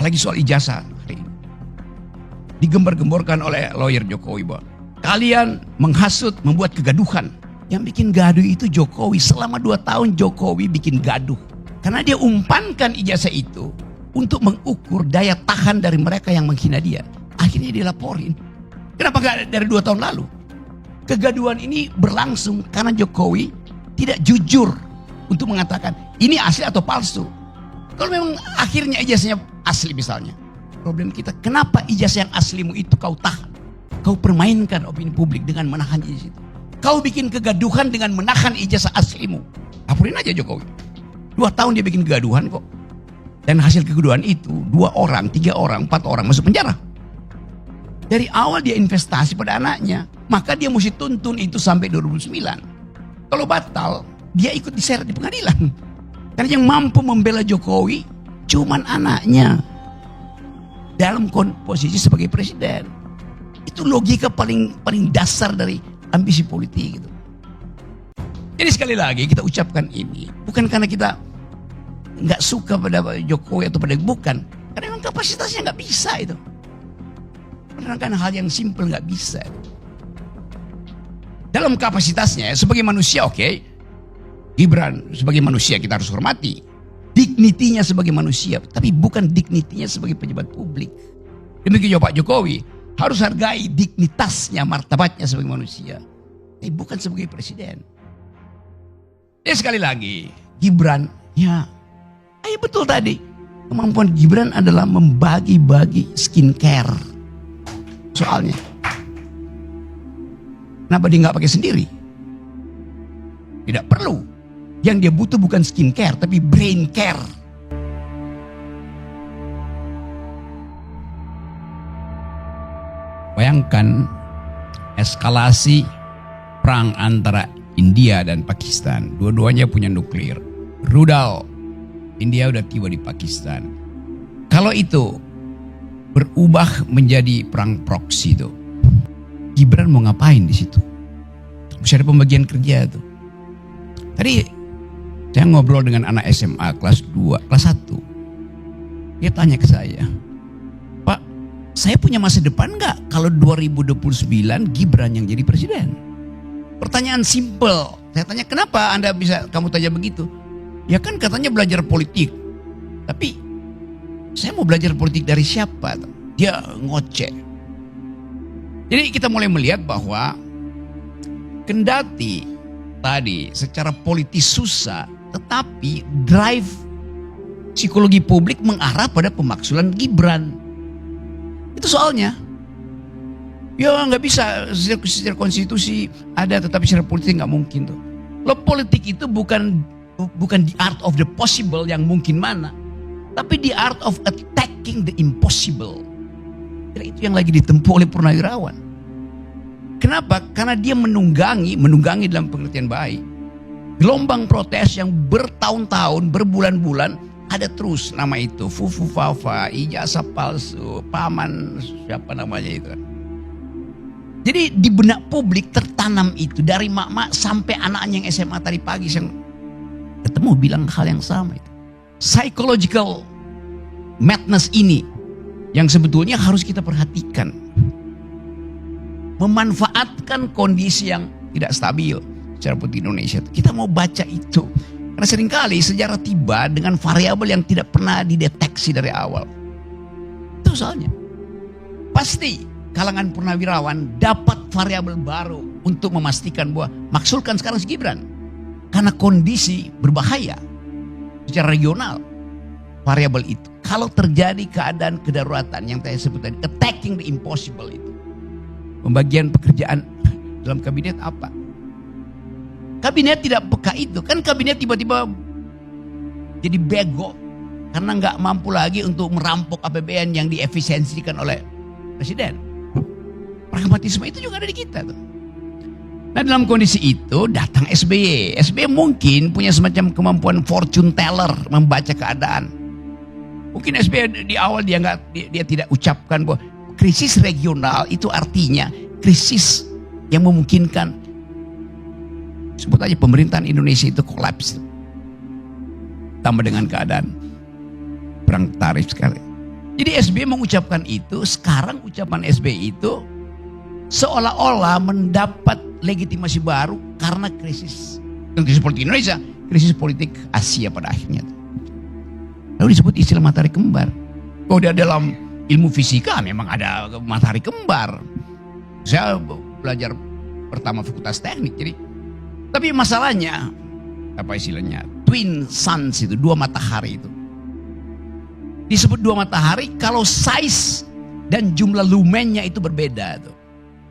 apalagi soal ijazah. Digembar-gemborkan oleh lawyer Jokowi bahwa kalian menghasut, membuat kegaduhan. Yang bikin gaduh itu Jokowi. Selama 2 tahun Jokowi bikin gaduh. Karena dia umpankan ijazah itu untuk mengukur daya tahan dari mereka yang menghina dia. Akhirnya dilaporin. Kenapa gak dari 2 tahun lalu? Kegaduhan ini berlangsung karena Jokowi tidak jujur untuk mengatakan ini asli atau palsu. Kalau memang akhirnya ijazahnya asli misalnya. Problem kita, kenapa ijazah yang aslimu itu kau tahan? Kau permainkan opini publik dengan menahan ijazah itu. Kau bikin kegaduhan dengan menahan ijazah aslimu. Laporin aja Jokowi. 2 tahun dia bikin kegaduhan kok. Dan hasil kegaduhan itu 2 orang, 3 orang, 4 orang masuk penjara. Dari awal dia investasi pada anaknya. Maka dia mesti tuntun itu sampai 2009. Kalau batal, dia ikut diseret di pengadilan. Karena yang mampu membela Jokowi cuman anaknya. Dalam posisi sebagai presiden. Itu logika paling dasar dari ambisi politik gitu. Jadi sekali lagi kita ucapkan ini bukan karena kita nggak suka pada Jokowi atau pada bukan, karena memang kapasitasnya nggak bisa itu. Menerangkan hal yang simpel nggak bisa. Dalam kapasitasnya sebagai manusia oke, Gibran sebagai manusia kita harus hormati. Dignitinya sebagai manusia, tapi bukan dignitinya sebagai pejabat publik. Demikian juga Pak Jokowi harus hargai dignitasnya, martabatnya sebagai manusia, tapi bukan sebagai presiden. Sekali lagi, Gibran, ya, betul tadi. Kemampuan Gibran adalah membagi-bagi skincare. Soalnya, kenapa dia nggak pakai sendiri? Tidak perlu. Yang dia butuh bukan skincare, tapi brain care. Bayangkan eskalasi perang antara India dan Pakistan. Dua-duanya punya nuklir. Rudal, India udah tiba di Pakistan. Kalau itu berubah menjadi perang proksi itu, Gibran mau ngapain di situ? Bisa ada pembagian kerja tuh. Tadi saya ngobrol dengan anak SMA kelas 2, kelas 1. Dia tanya ke saya, Pak, saya punya masa depan gak kalau 2029 Gibran yang jadi presiden? Pertanyaan simple. Saya tanya, kenapa Anda bisa kamu tanya begitu? Ya kan katanya belajar politik. Tapi saya mau belajar politik dari siapa? Dia ngoceh. Jadi kita mulai melihat bahwa kendati tadi secara politis susah, tetapi drive psikologi publik mengarah pada pemakzulan Gibran. Itu soalnya. Ya nggak bisa secara konstitusi ada, tetapi secara politik nggak mungkin tuh. Lo politik itu bukan the art of the possible yang mungkin mana, tapi the art of attacking the impossible. Jadi itu yang lagi ditempuh oleh Purnawirawan. Kenapa? Karena dia menunggangi dalam pengertian baik. Gelombang protes yang bertahun-tahun, berbulan-bulan, ada terus nama itu. Fufu Fafa, ijazah palsu, paman, siapa namanya itu kan. Jadi di benak publik tertanam itu. Dari mak-mak sampai anaknya yang SMA tadi pagi yang ketemu bilang hal yang sama itu. Psychological madness ini yang sebetulnya harus kita perhatikan. Memanfaatkan kondisi yang tidak stabil secara politik Indonesia. Kita mau baca itu. Karena seringkali sejarah tiba dengan variabel yang tidak pernah dideteksi dari awal. Itu soalnya. Pasti kalangan Purnawirawan dapat variabel baru untuk memastikan bahwa maksulkan sekarang si Gibran. Karena kondisi berbahaya secara regional. Variabel itu. Kalau terjadi keadaan kedaruratan yang saya sebut tadi, attacking the impossible itu. Pembagian pekerjaan dalam kabinet apa? Kabinet tidak peka itu. Kan kabinet tiba-tiba jadi bego. Karena nggak mampu lagi untuk merampok APBN yang diefisiensikan oleh presiden. Pragmatisme itu juga ada di kita tuh. Nah dalam kondisi itu datang SBY. SBY mungkin punya semacam kemampuan fortune teller, membaca keadaan. Mungkin SBY di awal dia tidak ucapkan bahwa krisis regional itu artinya krisis yang memungkinkan, sebut aja pemerintahan Indonesia itu kolaps. Tambah dengan keadaan perang tarif sekali. Jadi SBY mengucapkan itu, sekarang ucapan SBY itu seolah-olah mendapat legitimasi baru karena krisis politik Indonesia, krisis politik Asia pada akhirnya. Lalu disebut istilah matahari kembar. Oh, dia dalam ilmu fisika memang ada matahari kembar. Saya belajar pertama fakultas teknik, jadi. Tapi masalahnya apa istilahnya? Twin suns itu, dua matahari itu. Disebut dua matahari kalau size dan jumlah lumennya itu berbeda tuh.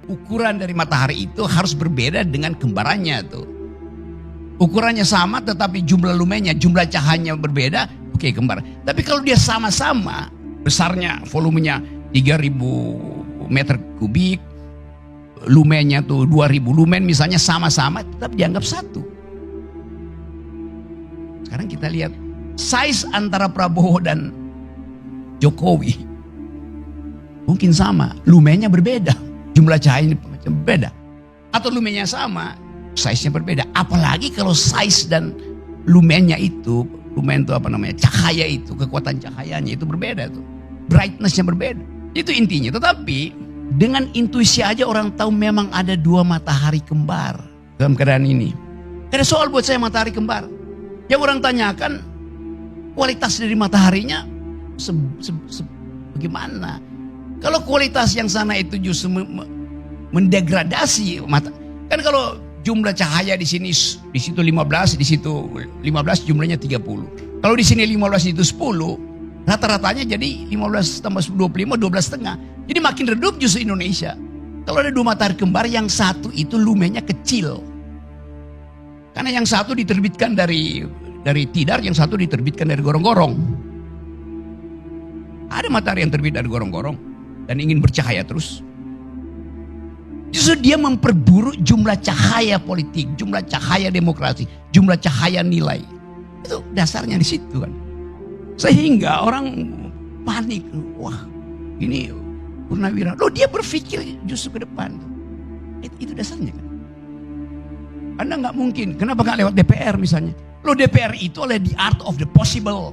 Ukuran dari matahari itu harus berbeda dengan kembarannya tuh. Ukurannya sama tetapi jumlah lumennya, jumlah cahayanya berbeda, oke, kembar. Tapi kalau dia sama-sama, besarnya, volumenya 3000 meter kubik, lumennya tuh 2000 lumen misalnya, sama-sama tetap dianggap satu. Sekarang kita lihat size antara Prabowo dan Jokowi mungkin sama, lumennya berbeda, jumlah cahayanya berbeda, atau lumennya sama, size-nya berbeda. Apalagi kalau size dan lumennya itu, lumen itu apa namanya, cahaya itu, kekuatan cahayanya itu berbeda tuh, brightness-nya berbeda. Itu intinya. Tetapi dengan intuisi aja orang tahu memang ada dua matahari kembar dalam keadaan ini. Ada soal buat saya matahari kembar. Yang orang tanyakan kualitas dari mataharinya bagaimana? Kalau kualitas yang sana itu justru mendegradasi mata. Kan kalau jumlah cahaya di sini, di situ 15, di situ 15, jumlahnya 30. Kalau di sini 15 itu 10, rata-ratanya jadi 15 tambah 25, 12,5. Jadi makin redup justru Indonesia. Kalau ada dua matahari kembar, yang satu itu lumennya kecil. Karena yang satu diterbitkan dari Tidar, yang satu diterbitkan dari gorong-gorong. Ada matahari yang terbit dari gorong-gorong dan ingin bercahaya terus. Justru dia memperburuk jumlah cahaya politik, jumlah cahaya demokrasi, jumlah cahaya nilai. Itu dasarnya di situ kan. Sehingga orang panik. Wah, ini Purnawirawan. Loh, dia berpikir justru ke depan. Itu dasarnya kan. Anda nggak mungkin. Kenapa nggak lewat DPR misalnya? Loh, DPR itu oleh the art of the possible.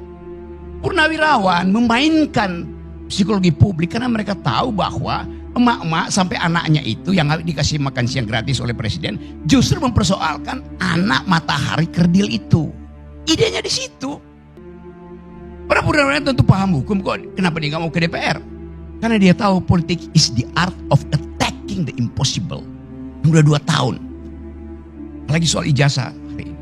Purnawirawan memainkan psikologi publik karena mereka tahu bahwa emak-emak sampai anaknya itu yang dikasih makan siang gratis oleh presiden justru mempersoalkan anak matahari kerdil itu. Idenya di situ. Para purnawirawan tentu paham hukum kok. Kenapa dia nggak mau ke DPR? Karena dia tahu politik is the art of attacking the impossible. Udah 2 tahun. Apalagi soal ijazah hari ini.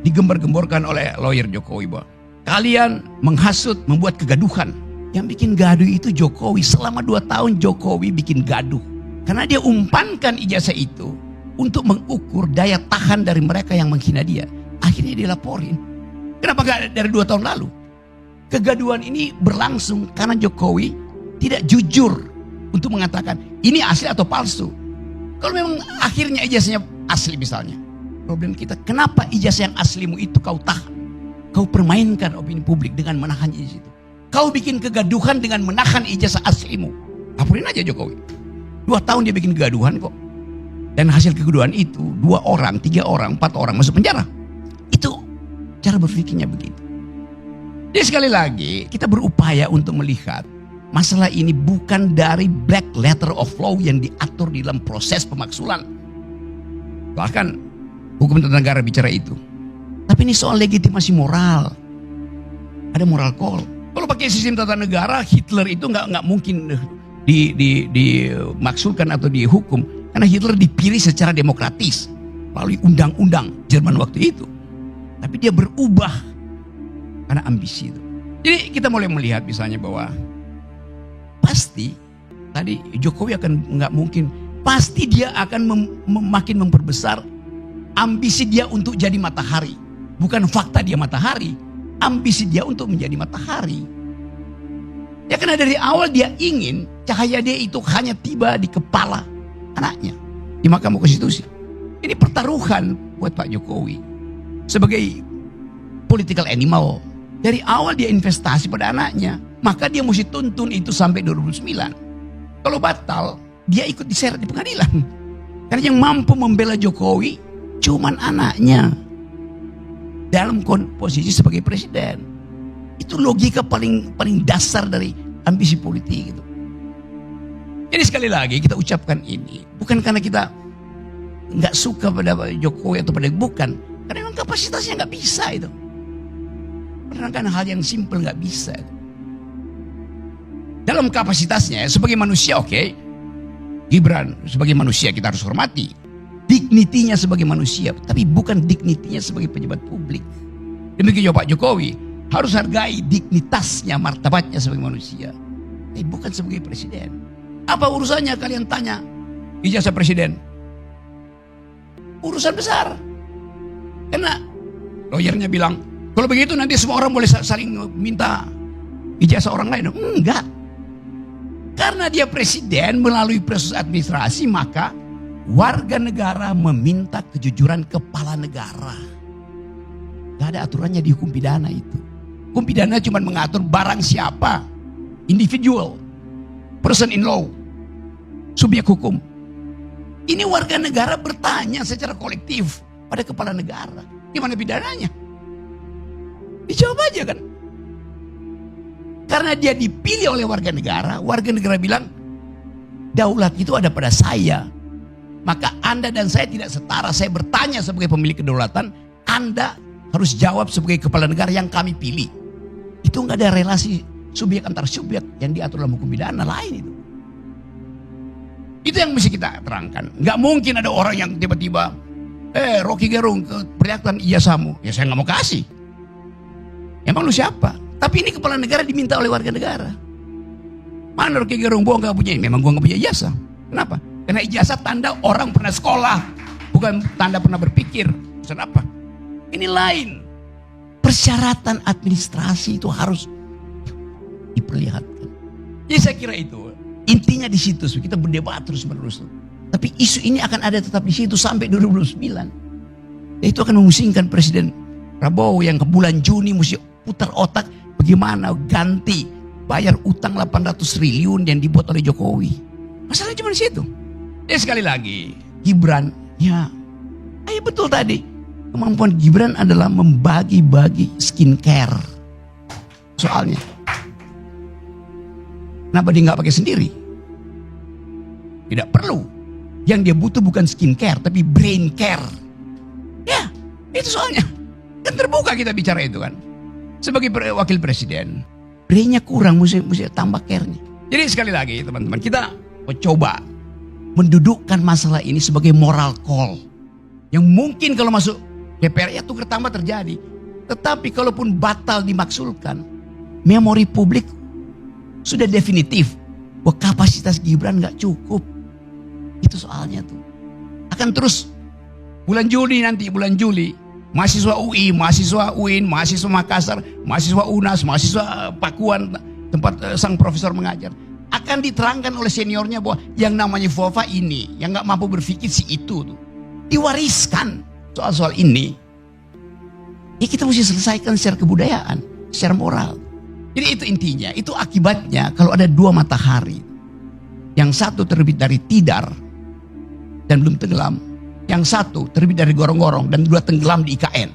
Digembar-gemborkan oleh lawyer Jokowi bahwa kalian menghasut, membuat kegaduhan. Yang bikin gaduh itu Jokowi. Selama 2 tahun Jokowi bikin gaduh. Karena dia umpankan ijazah itu untuk mengukur daya tahan dari mereka yang menghina dia. Akhirnya dilaporin. Kenapa gak dari 2 tahun lalu? Kegaduhan ini berlangsung karena Jokowi tidak jujur untuk mengatakan ini asli atau palsu. Kalau memang akhirnya ijazahnya asli misalnya. Problem kita, kenapa ijazah yang aslimu itu kau tahan? Kau permainkan opini publik dengan menahan ijazah itu. Kau bikin kegaduhan dengan menahan ijazah aslimu. Laporin aja Jokowi. 2 tahun dia bikin kegaduhan kok. Dan hasil kegaduhan itu 2 orang, 3 orang, 4 orang masuk penjara. Itu cara berpikirnya begitu. Jadi sekali lagi kita berupaya untuk melihat masalah ini bukan dari black letter of law yang diatur di dalam proses pemaksulan. Bahkan hukum tata negara bicara itu. Tapi ini soal legitimasi moral. Ada moral call. Kalau pakai sistem tata negara, Hitler itu nggak mungkin dimaksulkan atau dihukum. Karena Hitler dipilih secara demokratis melalui undang-undang Jerman waktu itu. Tapi dia berubah karena ambisi itu. Jadi kita mulai melihat misalnya bahwa pasti tadi Jokowi akan nggak mungkin, pasti dia akan makin memperbesar ambisi dia untuk jadi matahari. Bukan fakta dia matahari, ambisi dia untuk menjadi matahari. Ya karena dari awal dia ingin cahaya dia itu hanya tiba di kepala anaknya di Mahkamah Konstitusi. Ini pertaruhan buat Pak Jokowi sebagai political animal. Dari awal dia investasi pada anaknya, maka dia mesti tuntun itu sampai 2009. Kalau batal, dia ikut diseret di pengadilan. Karena yang mampu membela Jokowi cuman anaknya dalam posisi sebagai presiden. Itu logika paling dasar dari ambisi politik gitu. Jadi sekali lagi kita ucapkan ini bukan karena kita nggak suka pada Jokowi atau pada bukan, karena memang kapasitasnya nggak bisa itu. Menerangkan hal yang simpel nggak bisa. Dalam kapasitasnya sebagai manusia, oke, Gibran sebagai manusia kita harus hormati. Dignitinya sebagai manusia, tapi bukan dignitinya sebagai pejabat publik. Demikian juga Pak Jokowi harus hargai dignitasnya, martabatnya sebagai manusia, tapi bukan sebagai presiden. Apa urusannya kalian tanya ijazah presiden? Urusan besar. Karena lawyernya bilang, kalau begitu nanti semua orang boleh saling minta ijazah orang lain. Enggak. Karena dia presiden melalui proses administrasi, maka warga negara meminta kejujuran kepala negara. Gak ada aturannya di hukum pidana itu. Hukum pidana cuma mengatur barang siapa, individual, person in law, subjek hukum. Ini warga negara bertanya secara kolektif pada kepala negara. Gimana pidananya? Dijawab aja kan. Karena dia dipilih oleh warga negara bilang, daulat itu ada pada saya. Maka Anda dan saya tidak setara. Saya bertanya sebagai pemilik kedaulatan, Anda harus jawab sebagai kepala negara yang kami pilih. Itu nggak ada relasi subjek antar subjek yang diatur dalam hukum pidana lain itu. Itu yang mesti kita terangkan. Nggak mungkin ada orang yang tiba-tiba, Rocky Gerung perlihatkan ijazahmu. Ya saya nggak mau kasih. Emang lu siapa? Tapi ini kepala negara diminta oleh warga negara. Mana Rocky Gerung? Gua nggak punya. Memang gua nggak punya ijazah. Kenapa? Karena ijazah tanda orang pernah sekolah, bukan tanda pernah berpikir. Maksud apa? Ini lain. Persyaratan administrasi itu harus diperlihatkan. Jadi saya kira itu intinya di situ. Kita berdebat terus menerus. Tapi isu ini akan ada tetap di situ sampai 2029. Dan itu akan memusingkan Presiden Prabowo yang ke bulan Juni mesti putar otak bagaimana ganti bayar utang 800 triliun yang dibuat oleh Jokowi. Masalahnya cuma di situ. Ya sekali lagi, Gibran, ya betul tadi. Kemampuan Gibran adalah membagi-bagi skincare. Soalnya. Kenapa dia nggak pakai sendiri? Tidak perlu. Yang dia butuh bukan skincare, tapi brain care. Ya, itu soalnya. Kan terbuka kita bicara itu kan. Sebagai wakil presiden, brainnya kurang, mesti tambah care-nya. Jadi sekali lagi teman-teman, kita coba mendudukkan masalah ini sebagai moral call. Yang mungkin kalau masuk DPR ya tukar tambah terjadi. Tetapi kalaupun batal dimaksulkan, memori publik sudah definitif bahwa kapasitas Gibran gak cukup. Itu soalnya tuh. Akan terus bulan Juli nanti, bulan Juli, mahasiswa UI, mahasiswa UIN, mahasiswa Makassar, mahasiswa UNAS, mahasiswa Pakuan, tempat sang profesor mengajar, akan diterangkan oleh seniornya bahwa yang namanya FOFA ini, yang gak mampu berpikir si itu tuh, diwariskan soal-soal ini. Ya kita mesti selesaikan secara kebudayaan, secara moral. Jadi itu intinya, itu akibatnya kalau ada dua matahari. Yang satu terbit dari Tidar dan belum tenggelam. Yang satu terbit dari Gorong-Gorong dan dua tenggelam di IKN.